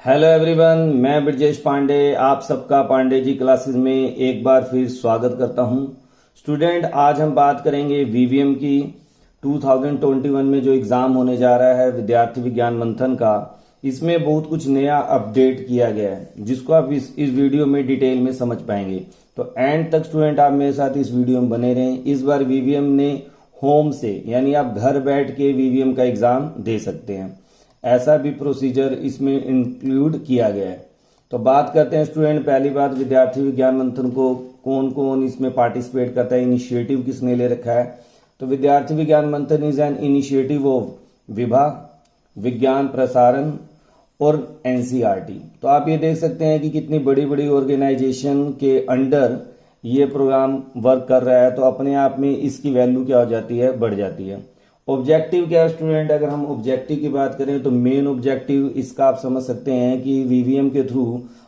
Hello everyone, मैं ब्रजेश पांडे आप सबका पांडे जी क्लासेस में एक बार फिर स्वागत करता हूं। स्टूडेंट, आज हम बात करेंगे वीवीएम की 2021 में जो एग्ज़ाम होने जा रहा है विद्यार्थी विज्ञान मंथन का। इसमें बहुत कुछ नया अपडेट किया गया है जिसको आप इस वीडियो में डिटेल में समझ पाएंगे। तो एंड तक स्टूडेंट आप मेरे साथ इस वीडियो में बने रहें। इस बार वीवीएम ने होम से यानी आप घर बैठ के वीवीएम का एग्ज़ाम दे सकते हैं, ऐसा भी प्रोसीजर इसमें इंक्लूड किया गया है। तो बात करते हैं स्टूडेंट, पहली बात विद्यार्थी विज्ञान मंथन को कौन कौन इसमें पार्टिसिपेट करता है, इनिशिएटिव किसने ले रखा है। तो विद्यार्थी विज्ञान मंथन is an initiative of Vibha, विज्ञान प्रसारण और एनसीईआरटी। तो आप ये देख सकते हैं कि कितनी बड़ी बड़ी ऑर्गेनाइजेशन के अंडर ये प्रोग्राम वर्क कर रहा है। तो अपने आप में इसकी वैल्यू क्या हो जाती है, बढ़ जाती है। ऑब्जेक्टिव क्या है स्टूडेंट, अगर हम ऑब्जेक्टिव की बात करें तो मेन ऑब्जेक्टिव इसका आप समझ सकते हैं कि वीवीएम के थ्रू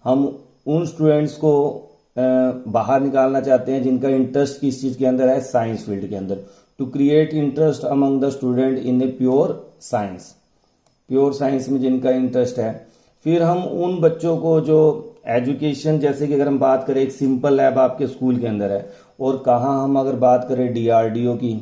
हम उन स्टूडेंट्स को बाहर निकालना चाहते हैं जिनका इंटरेस्ट किस चीज के अंदर है, साइंस फील्ड के अंदर। To create interest among the student in a pure science में जिनका इंटरेस्ट है। फिर हम उन बच्चों को जो एजुकेशन, जैसे कि अगर हम बात करें एक सिंपल लैब आपके स्कूल के अंदर है, और कहाँ हम अगर बात करें डीआरडीओ की,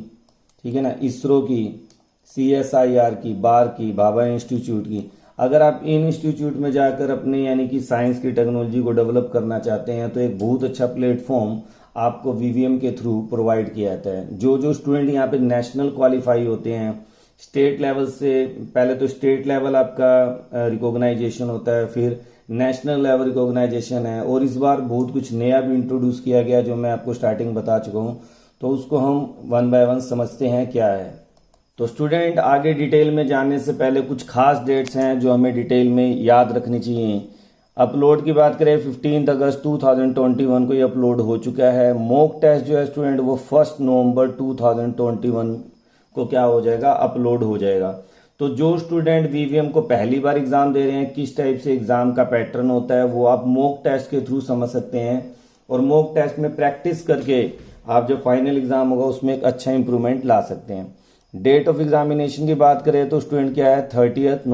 ठीक है ना, इसरो की, सीएसआईआर की, बार की, भाभा इंस्टीट्यूट की, अगर आप इन इंस्टीट्यूट में जाकर अपने यानी कि साइंस की टेक्नोलॉजी को डेवलप करना चाहते हैं तो एक बहुत अच्छा प्लेटफॉर्म आपको वीवीएम के थ्रू प्रोवाइड किया जाता है। जो स्टूडेंट यहाँ पे नेशनल क्वालिफाई होते हैं, स्टेट लेवल से, पहले तो स्टेट लेवल आपका रिकॉग्नाइजेशन होता है, फिर नेशनल लेवल रिकॉग्नाइजेशन है, और इस बार बहुत कुछ नया भी इंट्रोड्यूस किया गया जो मैं आपको स्टार्टिंग बता चुका हूँ। तो उसको हम वन बाय वन समझते हैं क्या है। तो स्टूडेंट, आगे डिटेल में जानने से पहले कुछ खास डेट्स हैं जो हमें डिटेल में याद रखनी चाहिए। अपलोड की बात करें 15 अगस्त 2021 को ये अपलोड हो चुका है। मॉक टेस्ट जो है स्टूडेंट वो 1 नवंबर 2021 को क्या हो जाएगा, अपलोड हो जाएगा। तो जो स्टूडेंट वीवीएम को पहली बार एग्जाम दे रहे हैं, किस टाइप से एग्जाम का पैटर्न होता है वो आप मॉक टेस्ट के थ्रू समझ सकते हैं, और मॉक टेस्ट में प्रैक्टिस करके आप जो फाइनल एग्जाम होगा उसमें एक अच्छा इंप्रूवमेंट ला सकते हैं। डेट ऑफ एग्जामिनेशन की बात करें तो स्टूडेंट क्या है, 30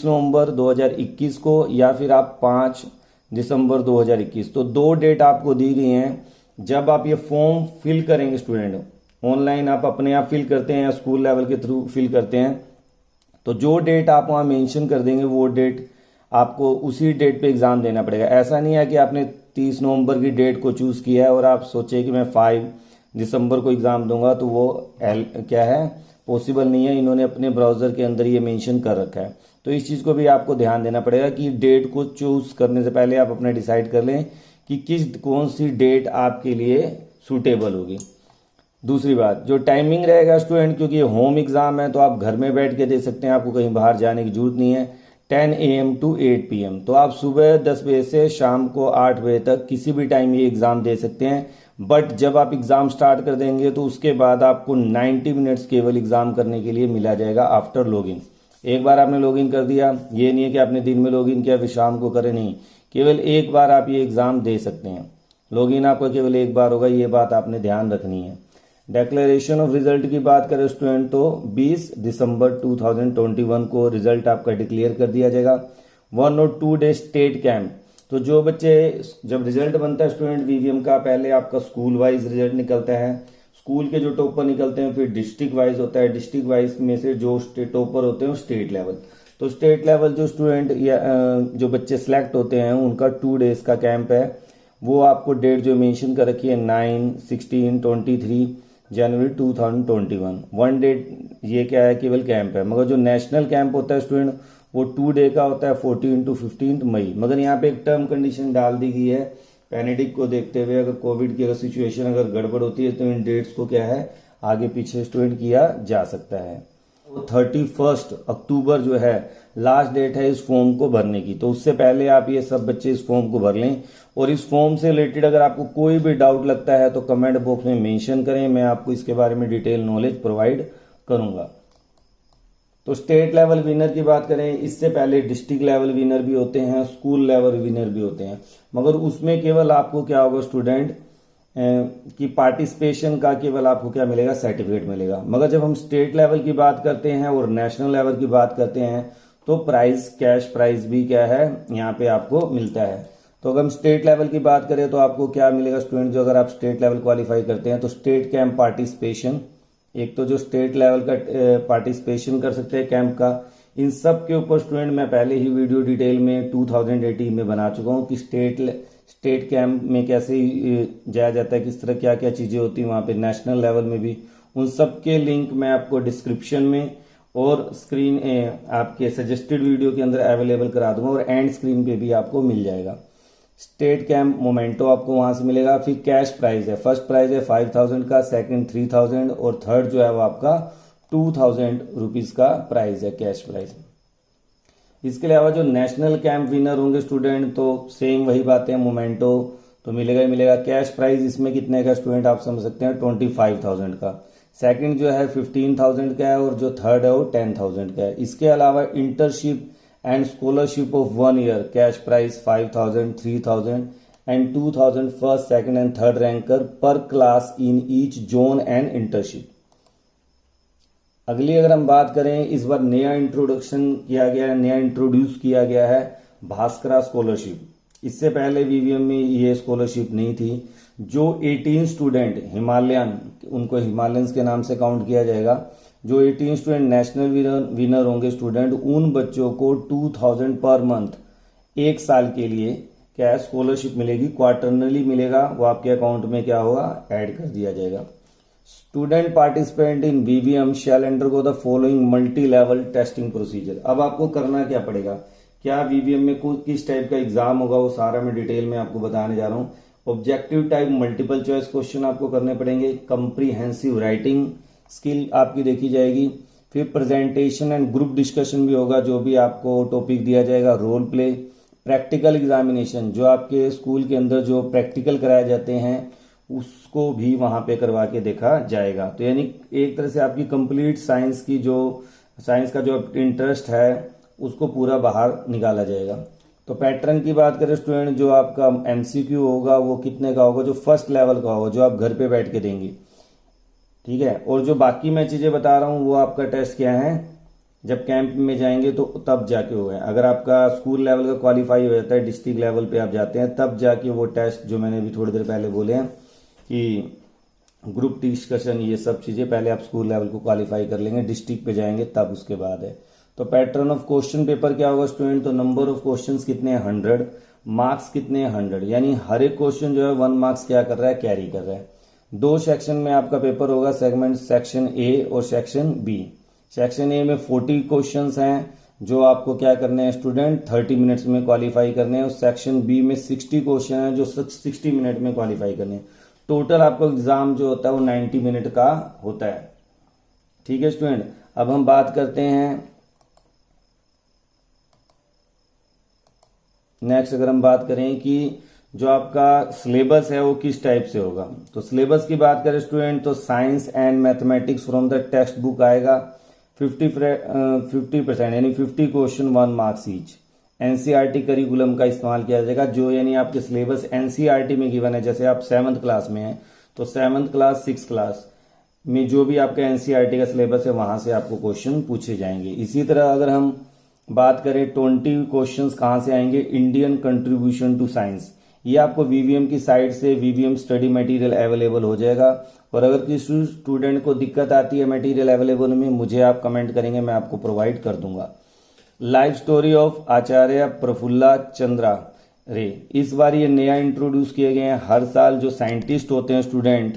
नवंबर 2021 को, या फिर आप 5 दिसंबर 2021। तो दो डेट आपको दी गई हैं। जब आप ये फॉर्म फिल करेंगे स्टूडेंट, ऑनलाइन आप अपने आप फिल करते हैं या स्कूल लेवल के थ्रू फिल करते हैं, तो जो डेट आप वहाँ मेंशन कर देंगे वो डेट आपको उसी डेट पे एग्जाम देना पड़ेगा। ऐसा नहीं है कि आपने 30 नवंबर की डेट को चूज किया है और आप सोचे कि मैं 5 दिसंबर को एग्जाम दूंगा, तो वो क्या है, पॉसिबल नहीं है। इन्होंने अपने ब्राउजर के अंदर ये मेंशन कर रखा है। तो इस चीज को भी आपको ध्यान देना पड़ेगा कि डेट को चूज करने से पहले आप अपना डिसाइड कर लें कि कौन सी डेट आपके लिए सूटेबल होगी। दूसरी बात, जो टाइमिंग रहेगा स्टूडेंट, क्योंकि ये होम एग्जाम है तो आप घर में बैठ के दे सकते हैं, आपको कहीं बाहर जाने की जरूरत नहीं है। 10 AM to 8 PM, तो आप सुबह 10 बजे से शाम को 8 बजे तक किसी भी टाइम ये एग्जाम दे सकते हैं। बट जब आप एग्जाम स्टार्ट कर देंगे तो उसके बाद आपको 90 मिनट्स केवल एग्जाम करने के लिए मिला जाएगा आफ्टर लॉगिन। एक बार आपने लॉगिन कर दिया, ये नहीं है कि आपने दिन में लॉगिन किया फिर शाम को करें, नहीं, केवल एक बार आप ये एग्जाम दे सकते हैं। लॉगिन आपका केवल एक बार होगा, ये बात आपने ध्यान रखनी है। डिक्लेरेशन ऑफ रिजल्ट की बात करें स्टूडेंट तो 20 दिसंबर 2021 को रिजल्ट आपका डिक्लेयर कर दिया जाएगा। 1 और 2 डे स्टेट कैंप, तो जो बच्चे, जब रिजल्ट बनता है स्टूडेंट वीवीएम का, पहले आपका स्कूल वाइज रिजल्ट निकलता है, स्कूल के जो टॉपर निकलते हैं, फिर डिस्ट्रिक्ट वाइज होता है, डिस्ट्रिक्ट वाइज में से जो टॉपर होते हैं स्टेट लेवल। तो स्टेट लेवल जो स्टूडेंट या जो बच्चे सिलेक्ट होते हैं उनका 2 डेज का कैंप है। वो आपको डेट जो मेंशन कर रखी है 9, 16, 23 जनवरी 2021, 1 डेट ये क्या है, केवल कैंप है। मगर जो नेशनल कैंप होता है स्टूडेंट वो 2 डे का होता है, 14 to 15 मई। मगर यहाँ पे एक टर्म कंडीशन डाल दी गई है, पैनेडिक को देखते हुए, अगर कोविड की अगर सिचुएशन अगर गड़बड़ होती है तो इन डेट्स को क्या है, आगे पीछे स्टूडेंट किया जा सकता है। 31 अक्टूबर जो है लास्ट डेट है इस फॉर्म को भरने की। तो उससे पहले आप ये सब बच्चे इस फॉर्म को भर लें, और इस फॉर्म से रिलेटेड अगर आपको कोई भी डाउट लगता है तो कमेंट बॉक्स में मेंशन करें, मैं आपको इसके बारे में डिटेल नॉलेज प्रोवाइड करूंगा। तो स्टेट लेवल विनर की बात करें, इससे पहले डिस्ट्रिक्ट लेवल विनर भी होते हैं, स्कूल लेवल विनर भी होते हैं, मगर उसमें केवल आपको क्या होगा स्टूडेंट कि पार्टिसिपेशन का केवल आपको क्या मिलेगा, सर्टिफिकेट मिलेगा। मगर जब हम स्टेट लेवल की बात करते हैं और नेशनल लेवल की बात करते हैं तो प्राइज कैश प्राइज भी क्या है यहाँ पे आपको मिलता है। तो अगर हम स्टेट लेवल की बात करें तो आपको क्या मिलेगा स्टूडेंट, जो अगर आप स्टेट लेवल क्वालिफाई करते हैं तो स्टेट कैंप पार्टिसिपेशन, एक तो जो स्टेट लेवल का पार्टिसिपेशन कर सकते हैं कैंप का, इन सब के ऊपर स्टूडेंट मैं पहले ही वीडियो डिटेल में 2018 में बना चुका हूँ कि स्टेट कैंप में कैसे जाया जाता है, किस तरह क्या क्या चीज़ें होती हैं वहाँ पे, नेशनल लेवल में भी। उन सब के लिंक मैं आपको डिस्क्रिप्शन में और स्क्रीन आपके सजेस्टेड वीडियो के अंदर अवेलेबल करा दूंगा और एंड स्क्रीन पे भी आपको मिल जाएगा। स्टेट कैंप मोमेंटो आपको वहां से मिलेगा। फिर कैश प्राइज है, फर्स्ट प्राइज है 5000 का, सेकंड 3000 और थर्ड जो है वो आपका 2000 रुपीज का प्राइज है, कैश प्राइज। इसके अलावा जो नेशनल कैंप विनर होंगे स्टूडेंट तो सेम वही बातें, मोमेंटो तो मिलेगा ही मिलेगा। कैश प्राइज इसमें कितने का स्टूडेंट आप समझ सकते हैं 25,000 का, सेकंड जो है 15,000 का है और जो थर्ड है वो 10,000 का है। इसके अलावा internship and scholarship of 1 year cash prize 5,000, 3,000 and 2,000 first second and third ranker per class in each zone and internship. अगली अगर हम बात करें, इस बार नया इंट्रोडक्शन किया गया है, नया इंट्रोड्यूस किया गया है भास्करा स्कॉलरशिप। इससे पहले वीवीएम में ये स्कॉलरशिप नहीं थी। जो 18 स्टूडेंट हिमालयन, उनको हिमालयंस के नाम से काउंट किया जाएगा, जो 18 स्टूडेंट नेशनल विनर होंगे स्टूडेंट, उन बच्चों को 2000 पर मंथ एक साल के लिए क्या है स्कॉलरशिप मिलेगी, क्वार्टरली मिलेगा, वो आपके अकाउंट में क्या होगा ऐड कर दिया जाएगा। Student participant in VVM shall undergo the following multi level testing procedure. अब आपको करना क्या पड़ेगा, क्या वीवीएम में किस टाइप का एग्जाम होगा वो सारा मैं डिटेल में आपको बताने जा रहा हूँ। Objective type multiple choice question आपको करने पड़ेंगे, कंप्रीहेंसिव राइटिंग स्किल आपकी देखी जाएगी, फिर प्रेजेंटेशन एंड ग्रुप डिस्कशन भी होगा, जो भी आपको टॉपिक दिया जाएगा, रोल प्ले, प्रैक्टिकल एग्जामिनेशन, जो आपके स्कूल के अंदर जो प्रैक्टिकल कराए जाते हैं उसको भी वहां पे करवा के देखा जाएगा। तो यानी एक तरह से आपकी कंप्लीट साइंस का जो इंटरेस्ट है उसको पूरा बाहर निकाला जाएगा। तो पैटर्न की बात करें स्टूडेंट, जो आपका एमसीक्यू होगा वो कितने का होगा, जो फर्स्ट लेवल का होगा, जो आप घर पे बैठ के देंगे, ठीक है। और जो बाकी मैं चीजें बता रहा हूँ वो आपका टेस्ट क्या है, जब कैंप में जाएंगे तो तब जाके होगा। अगर आपका स्कूल लेवल का क्वालिफाई हो जाता है, डिस्ट्रिक्ट लेवल पे आप जाते हैं, तब जाके वो टेस्ट जो मैंने अभी थोड़ी देर पहले बोले हैं कि ग्रुप डिस्कशन, ये सब चीजें पहले आप स्कूल लेवल को क्वालिफाई कर लेंगे, डिस्ट्रिक्ट पे जाएंगे तब उसके बाद है। तो पैटर्न ऑफ क्वेश्चन पेपर क्या होगा स्टूडेंट, तो नंबर ऑफ क्वेश्चंस कितने हैं 100, मार्क्स कितने हैं 100, यानी हर एक क्वेश्चन जो है 1 मार्क्स क्या कर रहा है कैरी कर रहा है। 2 सेक्शन में आपका पेपर होगा, सेगमेंट सेक्शन ए और सेक्शन बी। सेक्शन ए में 40 क्वेश्चंस हैं जो आपको क्या करने हैं स्टूडेंट 30 मिनट्स में क्वालिफाई करने हैं, और सेक्शन बी में 60 क्वेश्चन है जो 60 मिनट में क्वालिफाई करने हैं। टोटल आपका एग्जाम जो होता है वो 90 मिनट का होता है, ठीक है स्टूडेंट। अब हम बात करते हैं नेक्स्ट, अगर हम बात करें कि जो आपका सिलेबस है वो किस टाइप से होगा, तो सिलेबस की बात करें स्टूडेंट तो science and mathematics from the text book आएगा 50% यानी 50 question 1 marks each. NCERT curriculum का इस्तेमाल किया जाएगा, जो यानी आपके सिलेबस एनसीईआरटी में गिवन है। जैसे आप 7th क्लास में हैं तो 7th क्लास 6th क्लास में जो भी आपका एनसीईआरटी का सिलेबस है वहां से आपको क्वेश्चन पूछे जाएंगे। इसी तरह अगर हम बात करें 20 क्वेश्चंस कहां से आएंगे, इंडियन कंट्रीब्यूशन टू साइंस, ये आपको वीवीएम की साइट से वीवीएम स्टडी मटेरियल अवेलेबल हो जाएगा। और अगर किसी स्टूडेंट को दिक्कत आती है मटेरियल अवेलेबल में, मुझे आप कमेंट करेंगे, मैं आपको प्रोवाइड कर दूंगा। लाइफ स्टोरी ऑफ आचार्य प्रफुल्ला चंद्रा रे, इस बार ये नया इंट्रोड्यूस किए गए हैं। हर साल जो साइंटिस्ट होते हैं स्टूडेंट,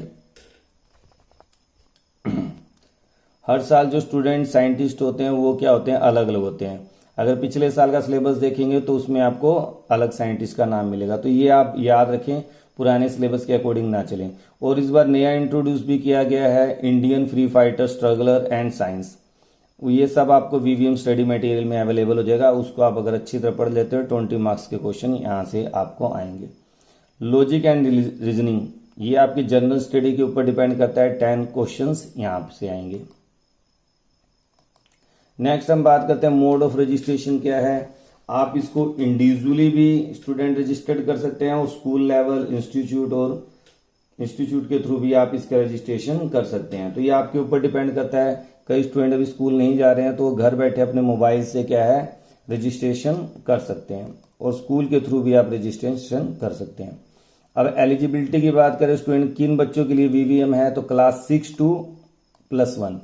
हर साल जो स्टूडेंट साइंटिस्ट होते हैं वो क्या होते हैं, अलग अलग होते हैं। अगर पिछले साल का सिलेबस देखेंगे तो उसमें आपको अलग साइंटिस्ट का नाम मिलेगा, तो ये आप याद रखें, पुराने सिलेबस के अकॉर्डिंग ना चलें। और इस बार नया इंट्रोड्यूस भी किया गया है Indian free fighter struggler and science, ये सब आपको वीवीएम स्टडी मटेरियल में अवेलेबल हो जाएगा। उसको आप अगर अच्छी तरह पढ़ लेते हो 20 मार्क्स के क्वेश्चन यहाँ से आपको आएंगे। लॉजिक एंड रीजनिंग, ये आपकी जनरल स्टडी के ऊपर डिपेंड करता है, 10 क्वेश्चंस यहाँ से आएंगे। नेक्स्ट हम बात करते हैं मोड ऑफ रजिस्ट्रेशन क्या है। आप इसको इंडिविजुअली भी स्टूडेंट रजिस्टर्ड कर सकते हैं और स्कूल लेवल इंस्टीट्यूट के थ्रू भी आप इसका रजिस्ट्रेशन कर सकते हैं। तो ये आपके ऊपर डिपेंड करता है। कई स्टूडेंट अभी स्कूल नहीं जा रहे हैं तो घर बैठे अपने मोबाइल से क्या है रजिस्ट्रेशन कर सकते हैं और स्कूल के थ्रू भी आप रजिस्ट्रेशन कर सकते हैं। अब एलिजिबिलिटी की बात करें स्टूडेंट, किन बच्चों के लिए वीवीएम है, तो क्लास 6 to +1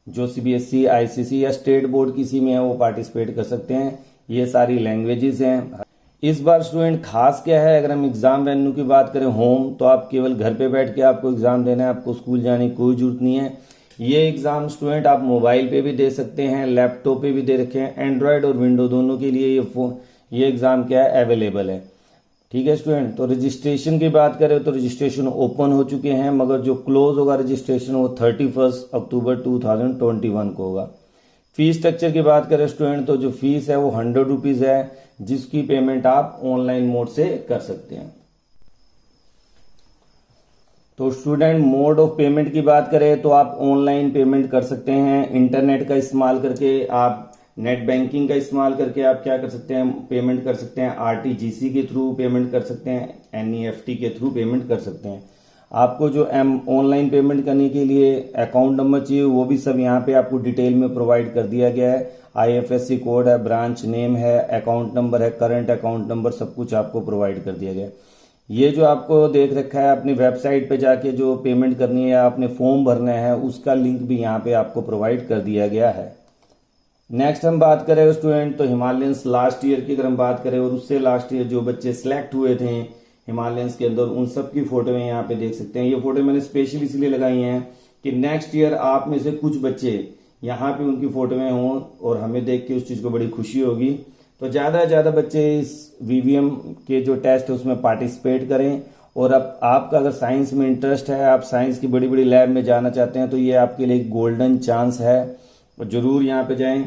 जो सीबीएसई, आईसीएसई या स्टेट बोर्ड किसी में है वो पार्टिसिपेट कर सकते हैं। ये सारी लैंग्वेजेस हैं। इस बार स्टूडेंट खास क्या है, अगर हम एग्जाम वेन्यू की बात करें होम, तो आप केवल घर पे बैठ के आपको एग्जाम देना है, आपको स्कूल जाने की कोई जरूरत नहीं है। ये एग्जाम स्टूडेंट आप मोबाइल पे भी दे सकते हैं, लैपटॉप पे भी दे रखे हैं, एंड्रॉयड और विंडो दोनों के लिए ये एग्जाम क्या है, अवेलेबल है। ठीक है स्टूडेंट, तो रजिस्ट्रेशन की बात करें तो रजिस्ट्रेशन ओपन हो चुके हैं, मगर जो क्लोज होगा रजिस्ट्रेशन वो 31 अक्टूबर 2021 को होगा। फीस स्ट्रक्चर की बात करें स्टूडेंट, तो जो फीस है वो 100 रुपीज है, जिसकी पेमेंट आप ऑनलाइन मोड से कर सकते हैं। तो स्टूडेंट मोड ऑफ पेमेंट की बात करें तो आप ऑनलाइन पेमेंट कर सकते हैं, इंटरनेट का इस्तेमाल करके, आप नेट बैंकिंग का इस्तेमाल करके आप क्या कर सकते हैं, पेमेंट कर सकते हैं, आरटीजीसी के थ्रू पेमेंट कर सकते हैं, एनईएफटी के थ्रू पेमेंट कर सकते हैं। आपको जो ऑनलाइन पेमेंट करने के लिए अकाउंट नंबर चाहिए वो भी सब यहाँ पे आपको डिटेल में प्रोवाइड कर दिया गया है। आईएफएससी कोड है, ब्रांच नेम है, अकाउंट नंबर है, करंट अकाउंट नंबर, सब कुछ आपको प्रोवाइड कर दिया गया है। ये जो आपको देख रखा है अपनी वेबसाइट पे जाके जो पेमेंट करनी है या आपने फॉर्म भरना है, उसका लिंक भी यहाँ पे आपको प्रोवाइड कर दिया गया है। नेक्स्ट हम बात करें स्टूडेंट, तो हिमालयंस लास्ट ईयर की अगर हम बात करें और उससे लास्ट ईयर जो बच्चे सिलेक्ट हुए थे हिमालयंस के अंदर, उन सब की फोटो यहाँ पे देख सकते हैं। ये फोटो मैंने स्पेशली इसलिए लगाई हैं कि नेक्स्ट ईयर आप में से कुछ बच्चे यहाँ पे उनकी फोटो में हों और हमें देख के उस चीज को बड़ी खुशी होगी। तो ज्यादा से ज्यादा बच्चे इस वीवीएम के जो टेस्ट है उसमें पार्टिसिपेट करें। और अब आपका अगर साइंस में इंटरेस्ट है, आप साइंस की बड़ी बड़ी लैब में जाना चाहते हैं, तो ये आपके लिए एक गोल्डन चांस है, और जरूर यहाँ पे जाएं।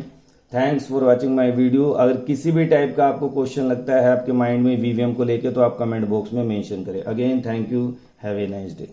Thanks for watching my video. अगर किसी भी टाइप का आपको क्वेश्चन लगता है आपके माइंड में वीवीएम को लेके, तो आप कमेंट बॉक्स में मेंशन करें। Again thank you, have a nice day.